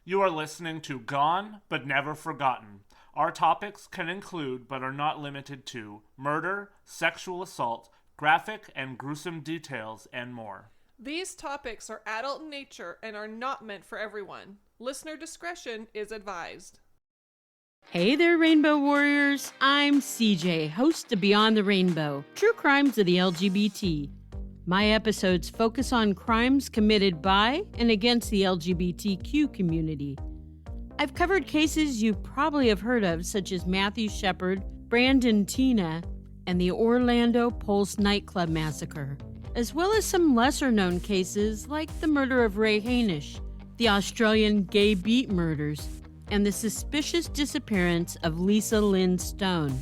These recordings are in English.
You are listening to Gone But Never Forgotten. Our topics can include, but are not limited to, murder, sexual assault, graphic and gruesome details, and more. These topics are adult in nature and are not meant for everyone. Listener discretion is advised. Hey there, Rainbow Warriors. I'm CJ, host of Beyond the Rainbow, True Crimes of the LGBT. My episodes focus on crimes committed by and against the LGBTQ community. I've covered cases you probably have heard of, such as Matthew Shepard, Brandon Tina, and the Orlando Pulse nightclub massacre, as well as some lesser-known cases like the murder of Ray Hainish, the Australian gay beat murders, and the suspicious disappearance of Lisa Lynn Stone.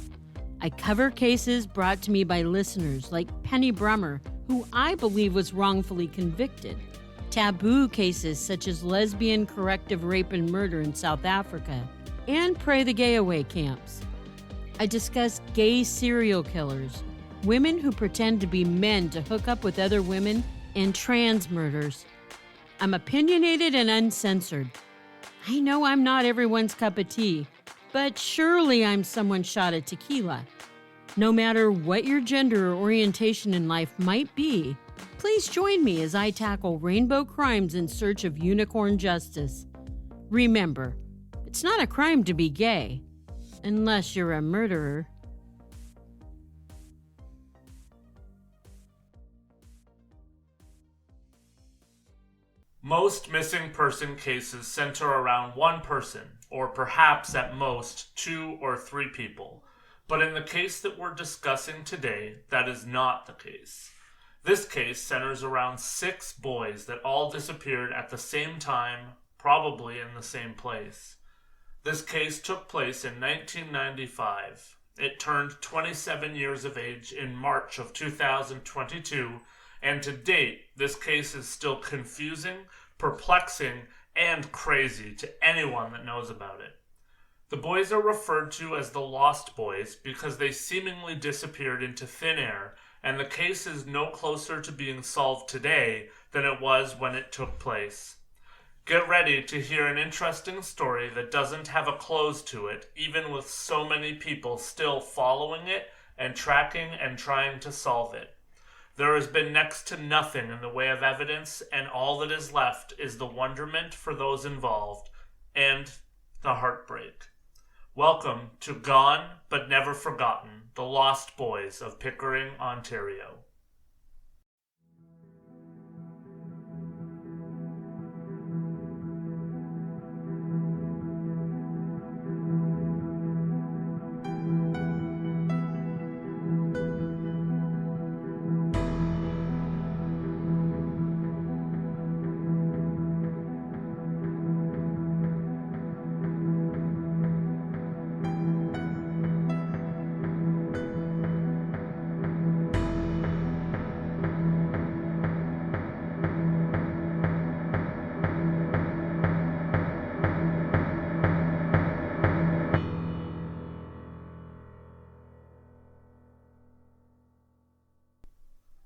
I cover cases brought to me by listeners like Penny Brummer, who I believe was wrongfully convicted, taboo cases such as lesbian corrective rape and murder in South Africa, and Pray the Gay Away camps. I discuss gay serial killers, women who pretend to be men to hook up with other women, and trans murders. I'm opinionated and uncensored. I know I'm not everyone's cup of tea, but surely I'm someone's shot at tequila. No matter what your gender or orientation in life might be, please join me as I tackle rainbow crimes in search of unicorn justice. Remember, it's not a crime to be gay, unless you're a murderer. Most missing person cases center around one person, or perhaps at most 2 or 3 people. But in the case that we're discussing today, that is not the case. This case centers around 6 boys that all disappeared at the same time, probably in the same place. This case took place in 1995. It turned 27 years of age in March of 2022, and to date, this case is still confusing, perplexing, and crazy to anyone that knows about it. The boys are referred to as the Lost Boys because they seemingly disappeared into thin air, and the case is no closer to being solved today than it was when it took place. Get ready to hear an interesting story that doesn't have a close to it, even with so many people still following it and tracking and trying to solve it. There has been next to nothing in the way of evidence, and all that is left is the wonderment for those involved and the heartbreak. Welcome to Gone But Never Forgotten, The Lost Boys of Pickering, Ontario.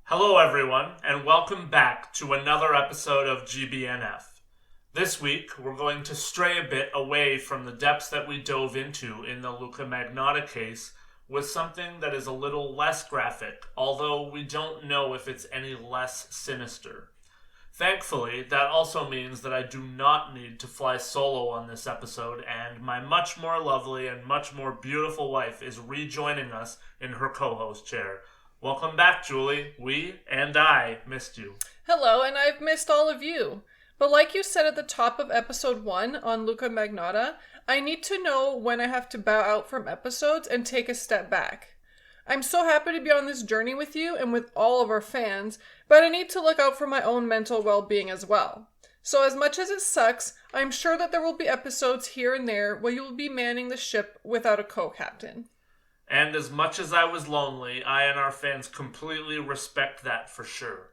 Hello everyone, and welcome back to another episode of GBNF. This week, we're going to stray a bit away from the depths that we dove into in the Luca Magnotta case with something that is a little less graphic, although we don't know if it's any less sinister. Thankfully, that also means that I do not need to fly solo on this episode, and my much more lovely and much more beautiful wife is rejoining us in her co-host chair. Welcome back, Julie. We and I missed you. Hello, and I've missed all of you. But like you said at the top of episode 1 on Luca Magnotta, I need to know when I have to bow out from episodes and take a step back. I'm so happy to be on this journey with you and with all of our fans, but I need to look out for my own mental well-being as well. So as much as it sucks, I'm sure that there will be episodes here and there where you will be manning the ship without a co-captain. And as much as I was lonely, I and our fans completely respect that for sure.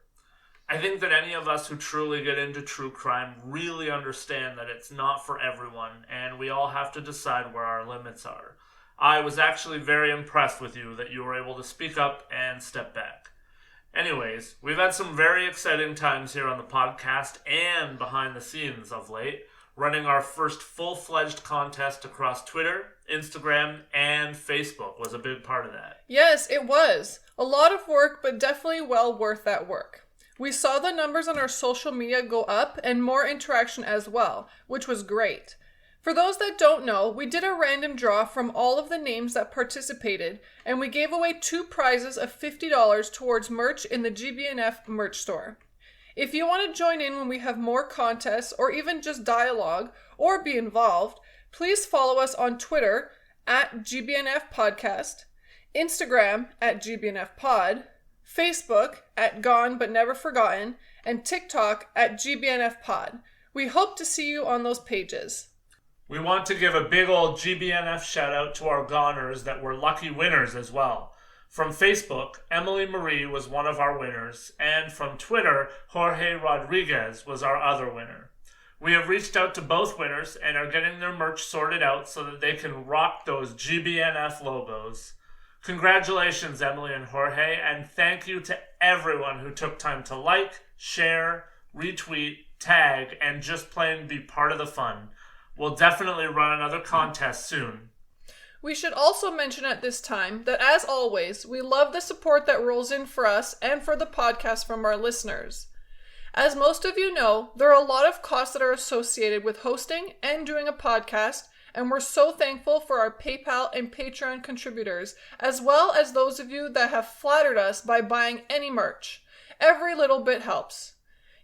I think that any of us who truly get into true crime really understand that it's not for everyone, and we all have to decide where our limits are. I was actually very impressed with you that you were able to speak up and step back. Anyways, we've had some very exciting times here on the podcast and behind the scenes of late. running our first full-fledged contest across Twitter, Instagram, and Facebook was a big part of that. Yes, it was. A lot of work, but definitely well worth that work. We saw the numbers on our social media go up and more interaction as well, which was great. For those that don't know, we did a random draw from all of the names that participated, and we gave away 2 prizes of $50 towards merch in the GBNF merch store. If you want to join in when we have more contests or even just dialogue or be involved, please follow us on Twitter at GBNF Podcast, Instagram at GBNF Pod, Facebook at Gone But Never Forgotten, and TikTok at GBNF Pod. We hope to see you on those pages. We want to give a big old GBNF shout out to our goners that were lucky winners as well. From Facebook, Emily Marie was one of our winners, and from Twitter, Jorge Rodriguez was our other winner. We have reached out to both winners and are getting their merch sorted out so that they can rock those GBNF logos. Congratulations, Emily and Jorge, and thank you to everyone who took time to like, share, retweet, tag, and just plain be part of the fun. We'll definitely run another contest soon. We should also mention at this time that, as always, we love the support that rolls in for us and for the podcast from our listeners. As most of you know, there are a lot of costs that are associated with hosting and doing a podcast, and we're so thankful for our PayPal and Patreon contributors, as well as those of you that have flattered us by buying any merch. Every little bit helps.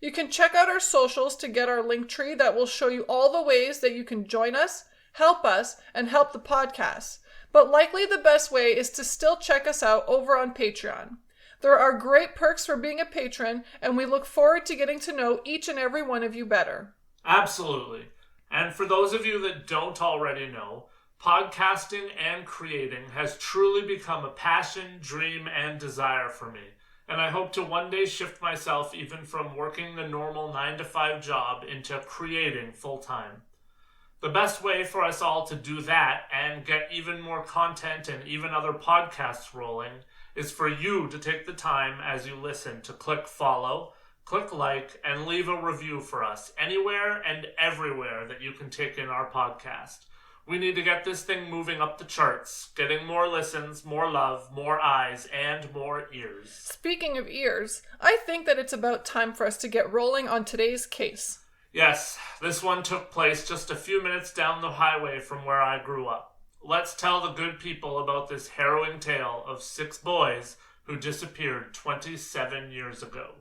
You can check out our socials to get our link tree that will show you all the ways that you can join us, help us, and help the podcast. But likely the best way is to still check us out over on Patreon. There are great perks for being a patron, and we look forward to getting to know each and every one of you better. Absolutely. And for those of you that don't already know, podcasting and creating has truly become a passion, dream, and desire for me. And I hope to one day shift myself even from working the normal 9-to-5 job into creating full-time. The best way for us all to do that and get even more content and even other podcasts rolling is for you to take the time as you listen to click follow, click like, and leave a review for us anywhere and everywhere that you can take in our podcast. We need to get this thing moving up the charts, getting more listens, more love, more eyes, and more ears. Speaking of ears, I think that it's about time for us to get rolling on today's case. Yes, this one took place just a few minutes down the highway from where I grew up. Let's tell the good people about this harrowing tale of 6 boys who disappeared 27 years ago.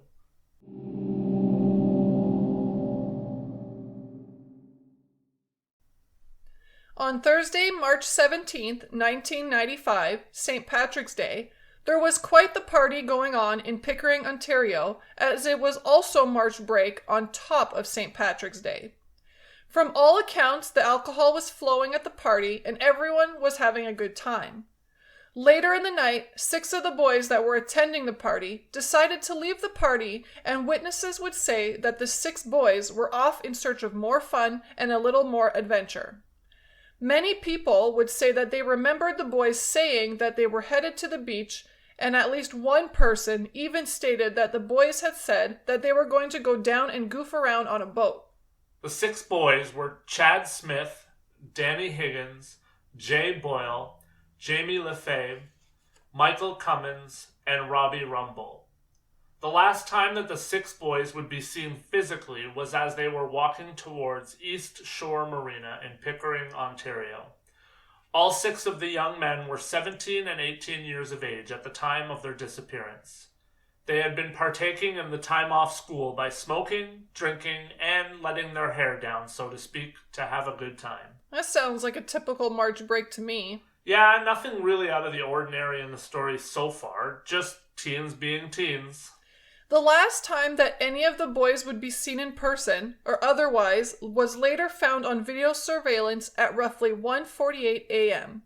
On Thursday, March 17th, 1995, St. Patrick's Day, there was quite the party going on in Pickering, Ontario, as it was also March break on top of St. Patrick's Day. From all accounts, the alcohol was flowing at the party and everyone was having a good time. Later in the night, 6 of the boys that were attending the party decided to leave the party, and witnesses would say that the 6 boys were off in search of more fun and a little more adventure. Many people would say that they remembered the boys saying that they were headed to the beach, and at least one person even stated that the boys had said that they were going to go down and goof around on a boat. The 6 boys were Chad Smith, Danny Higgins, Jay Boyle, Jamie Lefebvre, Michael Cummins, and Robbie Rumble. The last time that the 6 boys would be seen physically was as they were walking towards East Shore Marina in Pickering, Ontario. All 6 of the young men were 17 and 18 years of age at the time of their disappearance. They had been partaking in the time off school by smoking, drinking, and letting their hair down, so to speak, to have a good time. That sounds like a typical March break to me. Yeah, nothing really out of the ordinary in the story so far, just teens being teens. The last time that any of the boys would be seen in person, or otherwise, was later found on video surveillance at roughly 1:48 a.m.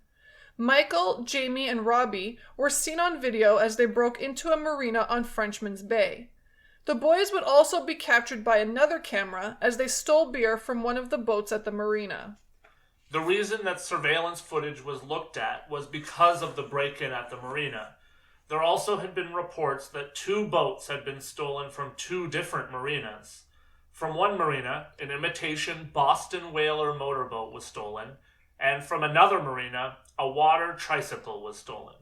Michael, Jamie, and Robbie were seen on video as they broke into a marina on Frenchman's Bay. The boys would also be captured by another camera as they stole beer from one of the boats at the marina. The reason that surveillance footage was looked at was because of the break-in at the marina. There also had been reports that 2 boats had been stolen from 2 different marinas. From one marina, an imitation Boston whaler motorboat was stolen, and from another marina, a water tricycle was stolen.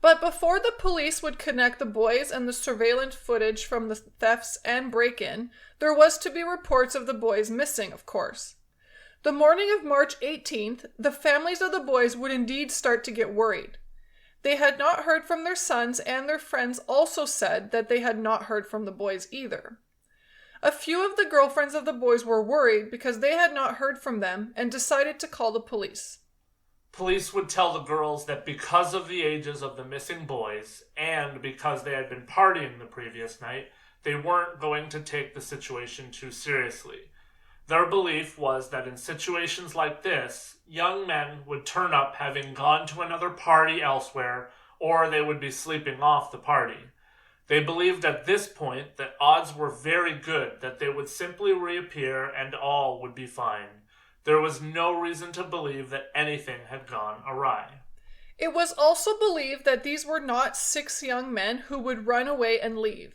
But before the police would connect the boys and the surveillance footage from the thefts and break-in, there was to be reports of the boys missing, of course. The morning of March 18th, the families of the boys would indeed start to get worried. They had not heard from their sons, and their friends also said that they had not heard from the boys either. A few of the girlfriends of the boys were worried because they had not heard from them and decided to call the police. Police would tell the girls that because of the ages of the missing boys, and because they had been partying the previous night, they weren't going to take the situation too seriously. Their belief was that in situations like this, young men would turn up having gone to another party elsewhere, or they would be sleeping off the party. They believed at this point that odds were very good that they would simply reappear and all would be fine. There was no reason to believe that anything had gone awry. It was also believed that these were not 6 young men who would run away and leave.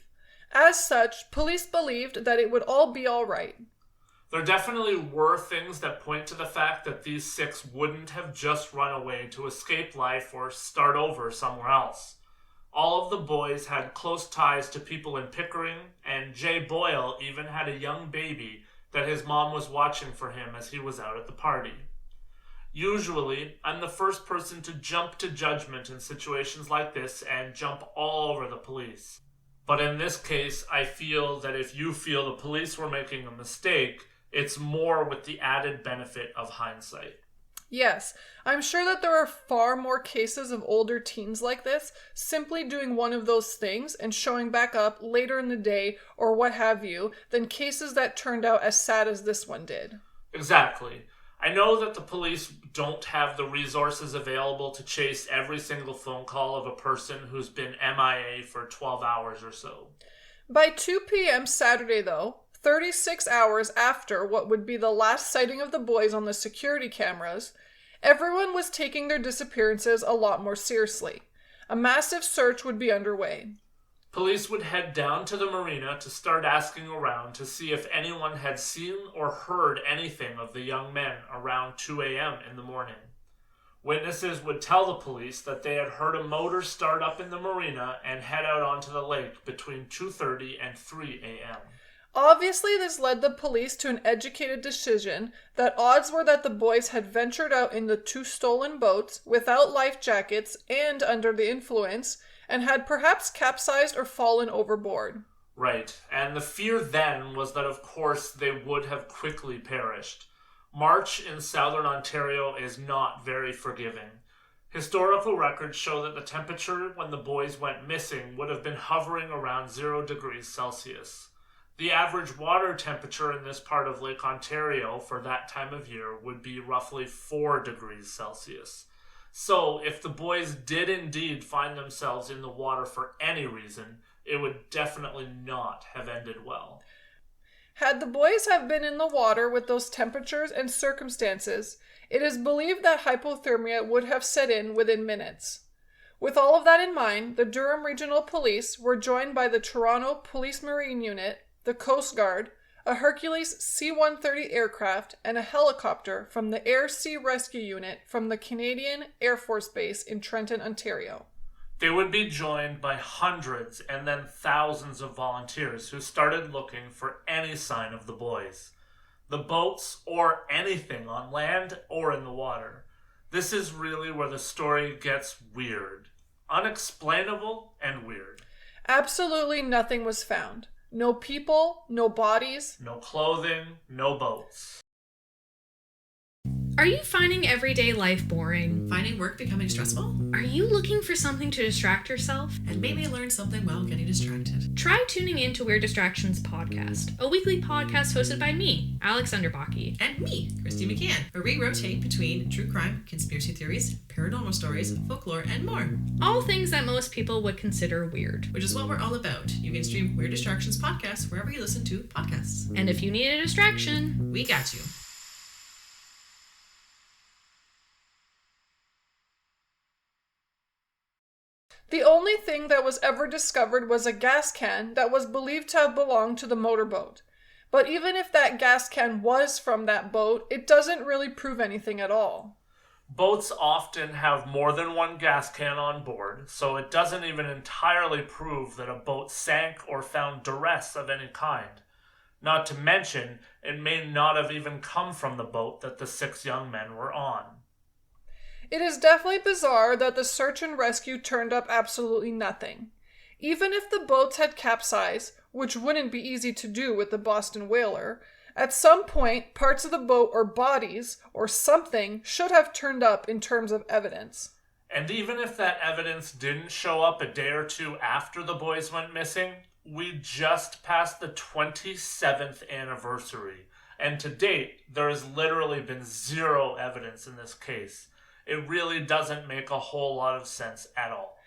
As such, police believed that it would all be all right. There definitely were things that point to the fact that these 6 wouldn't have just run away to escape life or start over somewhere else. All of the boys had close ties to people in Pickering, and Jay Boyle even had a young baby that his mom was watching for him as he was out at the party. Usually, I'm the first person to jump to judgment in situations like this and jump all over the police. But in this case, I feel that if you feel the police were making a mistake, it's more with the added benefit of hindsight. Yes, I'm sure that there are far more cases of older teens like this simply doing one of those things and showing back up later in the day or what have you than cases that turned out as sad as this one did. Exactly. I know that the police don't have the resources available to chase every single phone call of a person who's been MIA for 12 hours or so. By 2 p.m. Saturday, though, 36 hours after what would be the last sighting of the boys on the security cameras, everyone was taking their disappearances a lot more seriously. A massive search would be underway. Police would head down to the marina to start asking around to see if anyone had seen or heard anything of the young men around 2 a.m. in the morning. Witnesses would tell the police that they had heard a motor start up in the marina and head out onto the lake between 2:30 and 3 a.m. Obviously, this led the police to an educated decision that odds were that the boys had ventured out in the 2 stolen boats without life jackets and under the influence, and had perhaps capsized or fallen overboard. Right, and the fear then was that of course they would have quickly perished. March in southern Ontario is not very forgiving. Historical records show that the temperature when the boys went missing would have been hovering around 0 degrees Celsius. The average water temperature in this part of Lake Ontario for that time of year would be roughly 4 degrees Celsius. So, if the boys did indeed find themselves in the water for any reason, it would definitely not have ended well. Had the boys have been in the water with those temperatures and circumstances, it is believed that hypothermia would have set in within minutes. With all of that in mind, the Durham Regional Police were joined by the Toronto Police Marine Unit, the Coast Guard, a Hercules C-130 aircraft, and a helicopter from the Air Sea Rescue Unit from the Canadian Air Force Base in Trenton, Ontario. They would be joined by hundreds and then thousands of volunteers who started looking for any sign of the boys. The boats or anything on land or in the water. This is really where the story gets weird. Unexplainable and weird. Absolutely nothing was found. No people, no bodies. No clothing, no boats. Are you finding everyday life boring? Finding work becoming stressful? Are you looking for something to distract yourself? And maybe learn something while getting distracted. Try tuning in to Weird Distractions Podcast, a weekly podcast hosted by me, Alex Underbaki. And me, Christy McCann, where we rotate between true crime, conspiracy theories, paranormal stories, folklore, and more. All things that most people would consider weird. Which is what we're all about. You can stream Weird Distractions Podcast wherever you listen to podcasts. And if you need a distraction, we got you. The only thing that was ever discovered was a gas can that was believed to have belonged to the motorboat. But even if that gas can was from that boat, it doesn't really prove anything at all. Boats often have more than one gas can on board, so it doesn't even entirely prove that a boat sank or found duress of any kind. Not to mention, it may not have even come from the boat that the 6 young men were on. It is definitely bizarre that the search and rescue turned up absolutely nothing. Even if the boats had capsized, which wouldn't be easy to do with the Boston whaler, at some point parts of the boat or bodies or something should have turned up in terms of evidence. And even if that evidence didn't show up a day or two after the boys went missing, we just passed the 27th anniversary, and to date, there has literally been zero evidence in this case. It really doesn't make a whole lot of sense at all.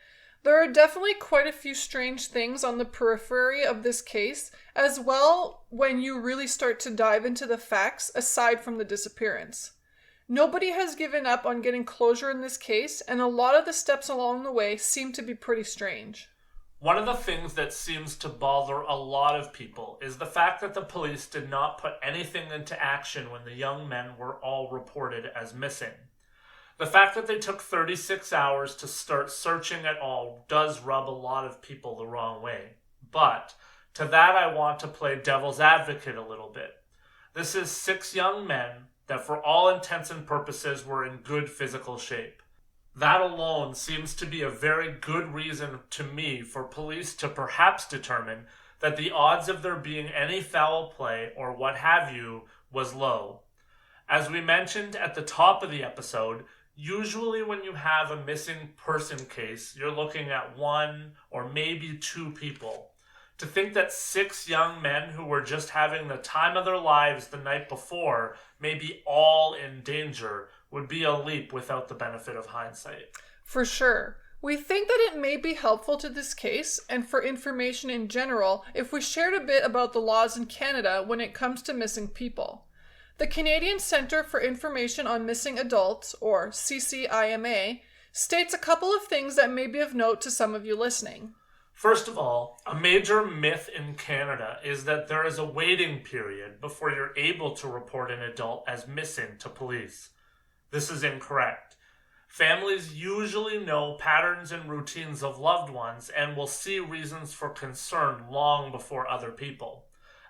There are definitely quite a few strange things on the periphery of this case, as well when you really start to dive into the facts aside from the disappearance. Nobody has given up on getting closure in this case, and a lot of the steps along the way seem to be pretty strange. One of the things that seems to bother a lot of people is the fact that the police did not put anything into action when the young men were all reported as missing. The fact that they took 36 hours to start searching at all does rub a lot of people the wrong way. But to that I want to play devil's advocate a little bit. This is 6 young men that for all intents and purposes were in good physical shape. That alone seems to be a very good reason to me for police to perhaps determine that the odds of there being any foul play or what have you was low. As we mentioned at the top of the episode, usually when you have a missing person case, you're looking at 1 or maybe 2 people. To think that 6 young men who were just having the time of their lives the night before may be all in danger would be a leap without the benefit of hindsight. For sure. We think that it may be helpful to this case and for information in general if we shared a bit about the laws in Canada when it comes to missing people. The Canadian Centre for Information on Missing Adults, or CCIMA, states a couple of things that may be of note to some of you listening. First of all, a major myth in Canada is that there is a waiting period before you're able to report an adult as missing to police. This is incorrect. Families usually know patterns and routines of loved ones and will see reasons for concern long before other people.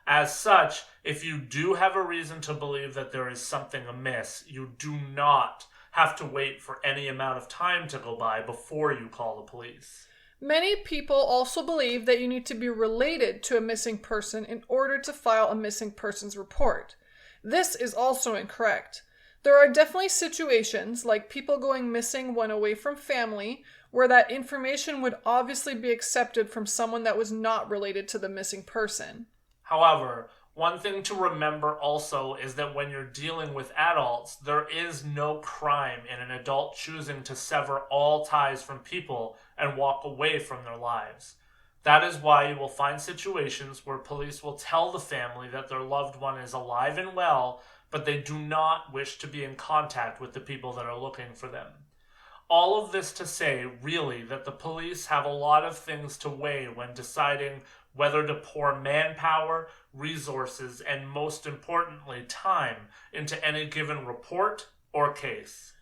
As such, if you do have a reason to believe that there is something amiss, you do not have to wait for any amount of time to go by before you call the police. Many people also believe that you need to be related to a missing person in order to file a missing persons report. This is also incorrect. There are definitely situations, like people going missing when away from family, where that information would obviously be accepted from someone that was not related to the missing person. However, one thing to remember also is that when you're dealing with adults, there is no crime in an adult choosing to sever all ties from people and walk away from their lives. That is why you will find situations where police will tell the family that their loved one is alive and well, but they do not wish to be in contact with the people that are looking for them. All of this to say, really, that the police have a lot of things to weigh when deciding whether to pour manpower, resources, and most importantly, time into any given report or case.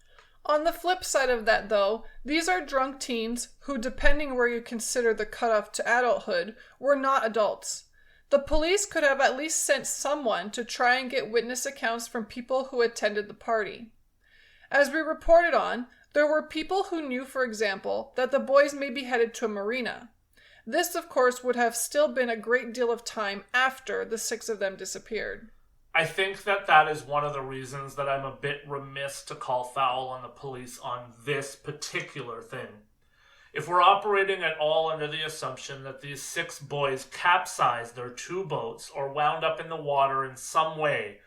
On the flip side of that, though, these are drunk teens who, depending where you consider the cutoff to adulthood, were not adults. The police could have at least sent someone to try and get witness accounts from people who attended the party. As we reported on, there were people who knew, for example, that the boys may be headed to a marina. This, of course, would have still been a great deal of time after the 6 of them disappeared. I think that is one of the reasons that I'm a bit remiss to call foul on the police on this particular thing. If we're operating at all under the assumption that these 6 boys capsized their 2 boats or wound up in the water in some way,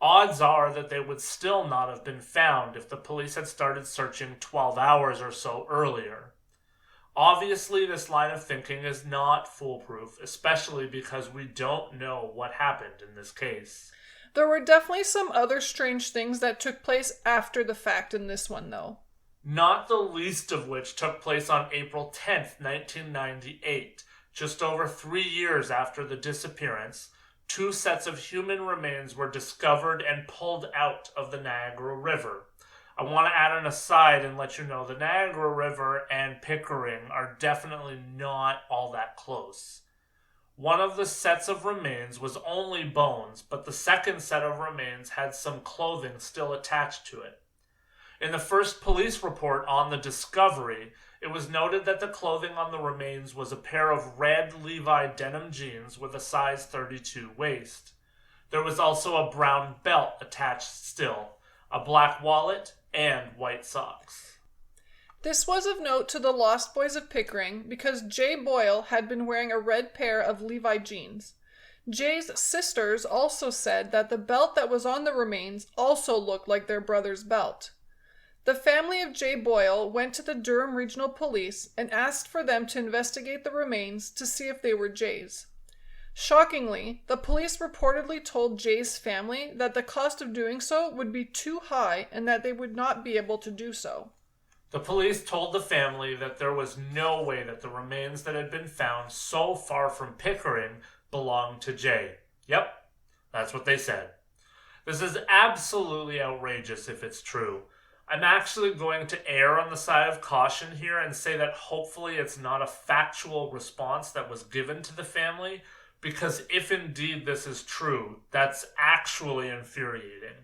odds are that they would still not have been found if the police had started searching 12 hours or so earlier. Obviously, this line of thinking is not foolproof, especially because we don't know what happened in this case. There were definitely some other strange things that took place after the fact in this one, though. Not the least of which took place on April 10th, 1998, just over 3 years after the disappearance, 2 sets of human remains were discovered and pulled out of the Niagara River. I want to add an aside and let you know the Niagara River and Pickering are definitely not all that close. One of the sets of remains was only bones, but the second set of remains had some clothing still attached to it. In the first police report on the discovery, it was noted that the clothing on the remains was a pair of red Levi denim jeans with a size 32 waist. There was also a brown belt attached still, a black wallet, and white socks. This was of note to the Lost Boys of Pickering because Jay Boyle had been wearing a red pair of Levi jeans. Jay's sisters also said that the belt that was on the remains also looked like their brother's belt. The family of Jay Boyle went to the Durham Regional Police and asked for them to investigate the remains to see if they were Jay's. Shockingly, the police reportedly told Jay's family that the cost of doing so would be too high and that they would not be able to do so. The police told the family that there was no way that the remains that had been found so far from Pickering belonged to Jay. Yep, that's what they said. This is absolutely outrageous if it's true. I'm actually going to err on the side of caution here and say that hopefully it's not a factual response that was given to the family, because if indeed this is true, that's actually infuriating.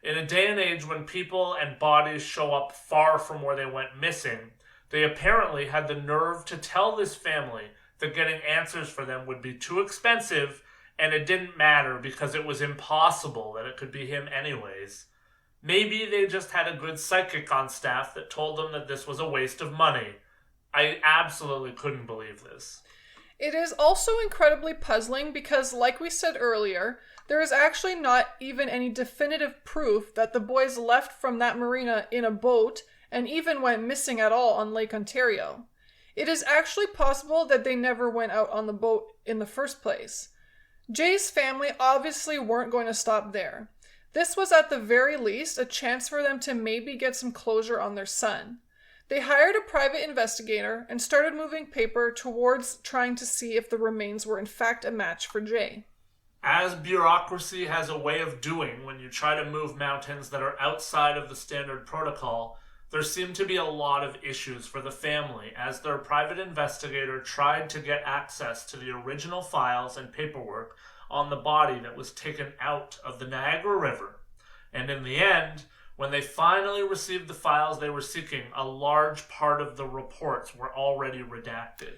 In a day and age when people and bodies show up far from where they went missing, they apparently had the nerve to tell this family that getting answers for them would be too expensive and it didn't matter because it was impossible that it could be him anyways. Maybe they just had a good psychic on staff that told them that this was a waste of money. I absolutely couldn't believe this. It is also incredibly puzzling because, like we said earlier, there is actually not even any definitive proof that the boys left from that marina in a boat and even went missing at all on Lake Ontario. It is actually possible that they never went out on the boat in the first place. Jay's family obviously weren't going to stop there. This was at the very least a chance for them to maybe get some closure on their son. They hired a private investigator and started moving paper towards trying to see if the remains were in fact a match for Jay. As bureaucracy has a way of doing when you try to move mountains that are outside of the standard protocol, there seemed to be a lot of issues for the family as their private investigator tried to get access to the original files and paperwork on the body that was taken out of the Niagara River. And in the end, when they finally received the files they were seeking, a large part of the reports were already redacted.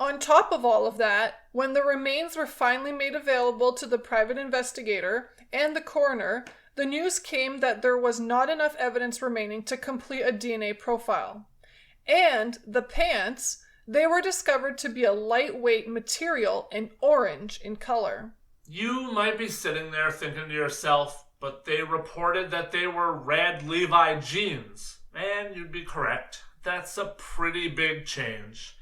On top of all of that, when the remains were finally made available to the private investigator and the coroner, the news came that there was not enough evidence remaining to complete a DNA profile. And the pants, they were discovered to be a lightweight material and orange in color. You might be sitting there thinking to yourself, but they reported that they were red Levi jeans. And you'd be correct. That's a pretty big change.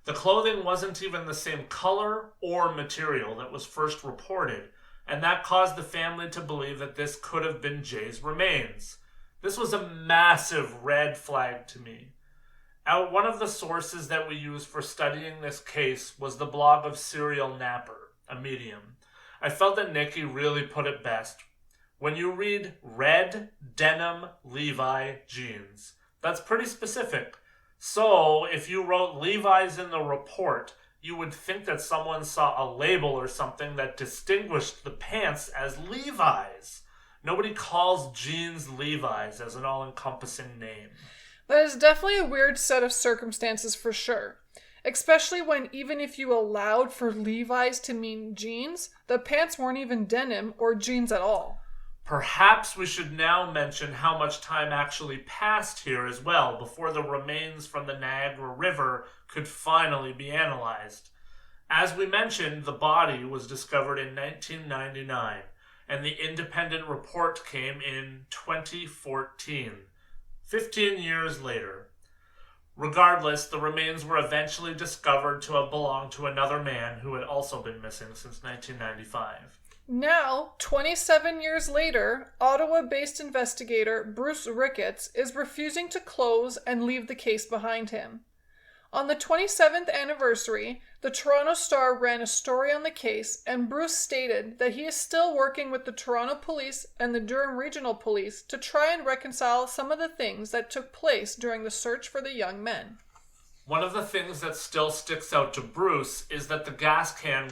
The clothing wasn't even the same color or material that was first reported, and that caused the family to believe that this could have been Jay's remains. This was a massive red flag to me. One of the sources that we used for studying this case was the blog of Serial Napper, a medium. I felt that Nikki really put it best. When you read red denim Levi jeans, that's pretty specific. So, if you wrote Levi's in the report, you would think that someone saw a label or something that distinguished the pants as Levi's. Nobody calls jeans Levi's as an all-encompassing name. That is definitely a weird set of circumstances for sure. Especially when even if you allowed for Levi's to mean jeans, the pants weren't even denim or jeans at all. Perhaps we should now mention how much time actually passed here as well before the remains from the Niagara River could finally be analyzed. As we mentioned, the body was discovered in 1999, and the independent report came in 2014, 15 years later. Regardless, the remains were eventually discovered to have belonged to another man who had also been missing since 1995. Now, 27 years later, Ottawa-based investigator Bruce Ricketts is refusing to close and leave the case behind him. On the 27th anniversary, The Toronto Star ran a story on the case, and Bruce stated that he is still working with the Toronto Police and the Durham Regional Police to try and reconcile some of the things that took place during the search for the young men. One of the things that still sticks out to Bruce is that the gas can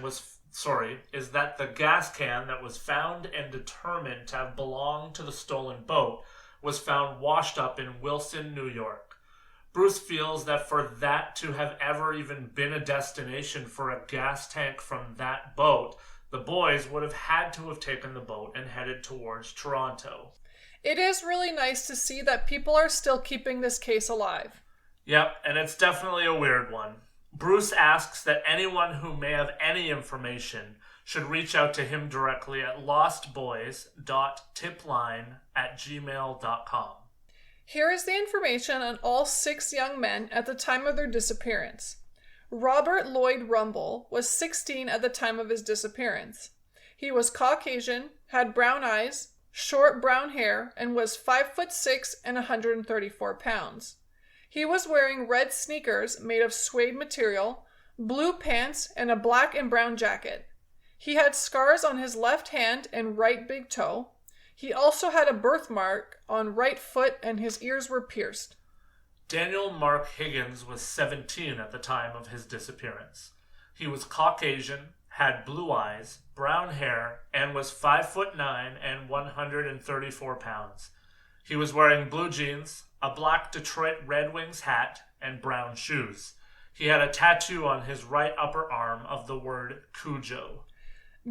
that was found and determined to have belonged to the stolen boat was found washed up in Wilson, New York. Bruce feels that for that to have ever even been a destination for a gas tank from that boat, the boys would have had to have taken the boat and headed towards Toronto. It is really nice to see that people are still keeping this case alive. Yep, and it's definitely a weird one. Bruce asks that anyone who may have any information should reach out to him directly at lostboys.tipline@gmail.com. Here is the information on all 6 young men at the time of their disappearance. Robert Lloyd Rumble was 16 at the time of his disappearance. He was Caucasian, had brown eyes, short brown hair, and was 5'6" and 134 pounds. He was wearing red sneakers made of suede material, blue pants, and a black and brown jacket. He had scars on his left hand and right big toe. He also had a birthmark on right foot, and his ears were pierced. Daniel Mark Higgins was 17 at the time of his disappearance. He was Caucasian, had blue eyes, brown hair, and was 5'9" and 134 pounds. He was wearing blue jeans, a black Detroit Red Wings hat, and brown shoes. He had a tattoo on his right upper arm of the word Cujo.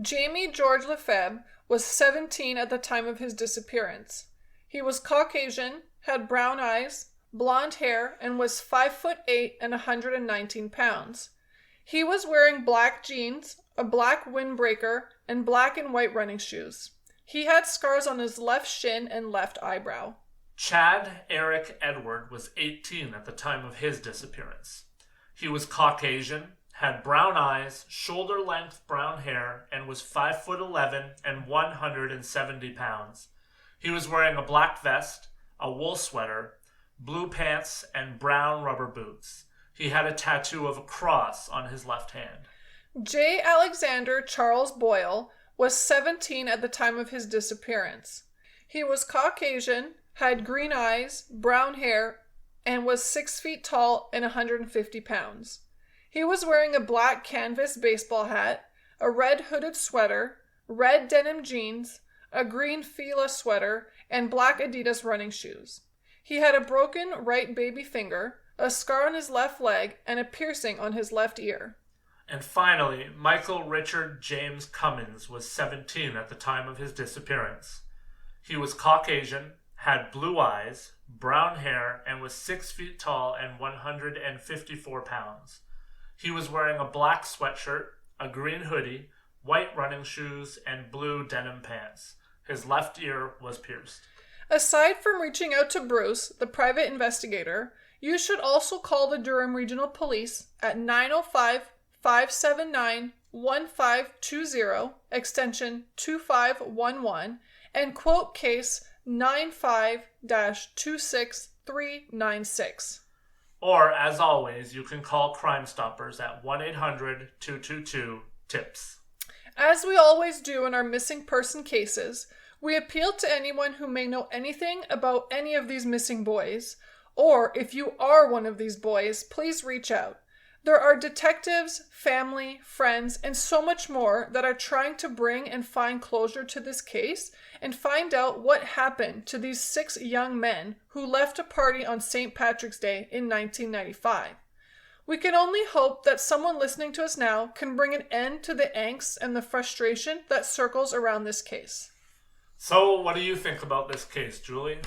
Jamie George Lefebvre was 17 at the time of his disappearance. He was Caucasian, had brown eyes, blonde hair, and was 5'8" and 119 pounds. He was wearing black jeans, a black windbreaker, and black and white running shoes. He had scars on his left shin and left eyebrow. Chad Eric Edward was 18 at the time of his disappearance. He was Caucasian, had brown eyes, shoulder-length brown hair, and was 5'11" and 170 pounds. He was wearing a black vest, a wool sweater, blue pants, and brown rubber boots. He had a tattoo of a cross on his left hand. J. Alexander Charles Boyle was 17 at the time of his disappearance. He was Caucasian, had green eyes, brown hair, and was 6 feet tall and 150 pounds. He was wearing a black canvas baseball hat, a red hooded sweater, red denim jeans, a green Fila sweater, and black Adidas running shoes. He had a broken right baby finger, a scar on his left leg, and a piercing on his left ear. And finally, Michael Richard James Cummins was 17 at the time of his disappearance. He was Caucasian, had blue eyes, brown hair, and was 6 feet tall and 154 pounds. He was wearing a black sweatshirt, a green hoodie, white running shoes, and blue denim pants. His left ear was pierced. Aside from reaching out to Bruce, the private investigator, you should also call the Durham Regional Police at 905-579-1520, extension 2511, and quote case 95-26396. Or, as always, you can call Crime Stoppers at 1-800-222-TIPS. As we always do in our missing person cases, we appeal to anyone who may know anything about any of these missing boys, or if you are one of these boys, please reach out. There are detectives, family, friends, and so much more that are trying to bring and find closure to this case and find out what happened to these 6 young men who left a party on St. Patrick's Day in 1995. We can only hope that someone listening to us now can bring an end to the angst and the frustration that circles around this case. So, what do you think about this case, Julie?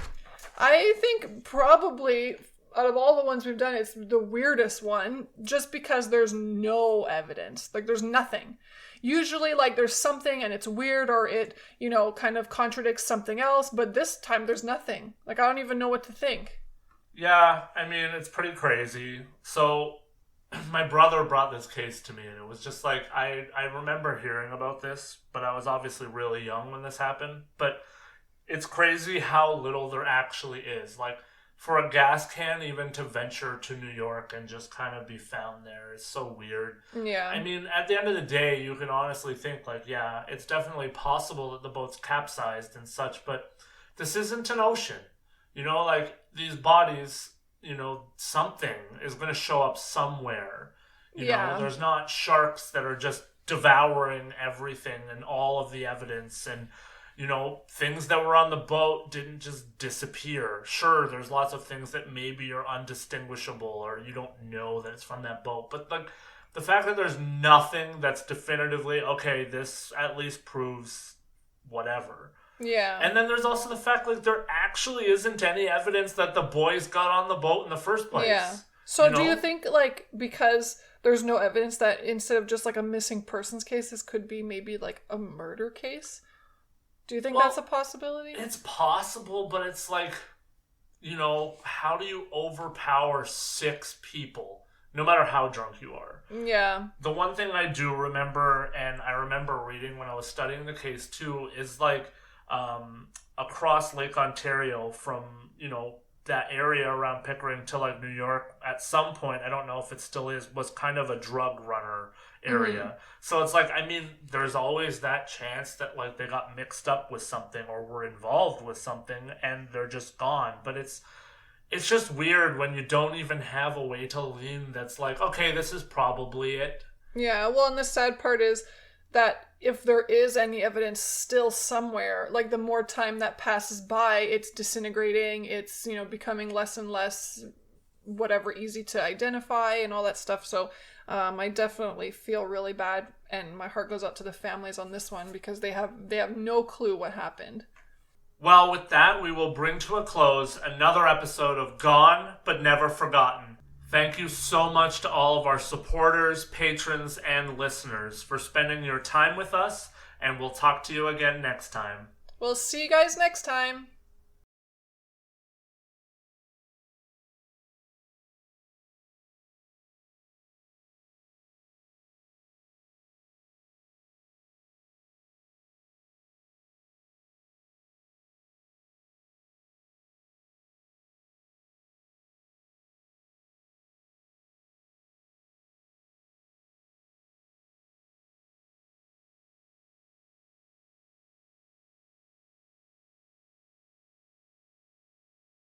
I think probably out of all the ones we've done, it's the weirdest one, just because there's no evidence. Like, there's nothing. Usually, like, there's something and it's weird, or it, kind of contradicts something else, but this time there's nothing. Like, I don't even know what to think. Yeah, I mean, it's pretty crazy. So, my brother brought this case to me, and it was just like, I remember hearing about this, but I was obviously really young when this happened. But it's crazy how little there actually is. Like, for a gas can even to venture to New York and just kind of be found there is so weird. Yeah. I mean, at the end of the day, you can honestly think, like, yeah, it's definitely possible that the boat's capsized and such, but this isn't an ocean. You know, like, these bodies, you know, something is going to show up somewhere. You know, there's not sharks that are just devouring everything and all of the evidence, and you know, things that were on the boat didn't just disappear. Sure, there's lots of things that maybe are undistinguishable or you don't know that it's from that boat. But like the fact that there's nothing that's definitively, okay, this at least proves whatever. Yeah. And then there's also the fact like there actually isn't any evidence that the boys got on the boat in the first place. Yeah. So do know? you think like because there's no evidence that instead of just like a missing persons case, this could be maybe like a murder case? Do you think that's a possibility? It's possible, but it's like, you know, how do you overpower 6 people, no matter how drunk you are? Yeah. The one thing I do remember, and I remember reading when I was studying the case too, is like across Lake Ontario from, you know, that area around Pickering to like New York, at some point, I don't know if it still is, was kind of a drug runner area. Mm-hmm. So it's like, I mean, there's always that chance that like they got mixed up with something or were involved with something and they're just gone. But it's just weird when you don't even have a way to lean that's like, okay, this is probably it. Yeah, well, and the sad part is that if there is any evidence still somewhere, like the more time that passes by, it's disintegrating, it's, you know, becoming less and less whatever easy to identify and all that stuff. So I definitely feel really bad, and my heart goes out to the families on this one because they have no clue what happened. Well, with that, we will bring to a close another episode of Gone But Never Forgotten. Thank you so much to all of our supporters, patrons, and listeners for spending your time with us, and we'll talk to you again next time. We'll see you guys next time.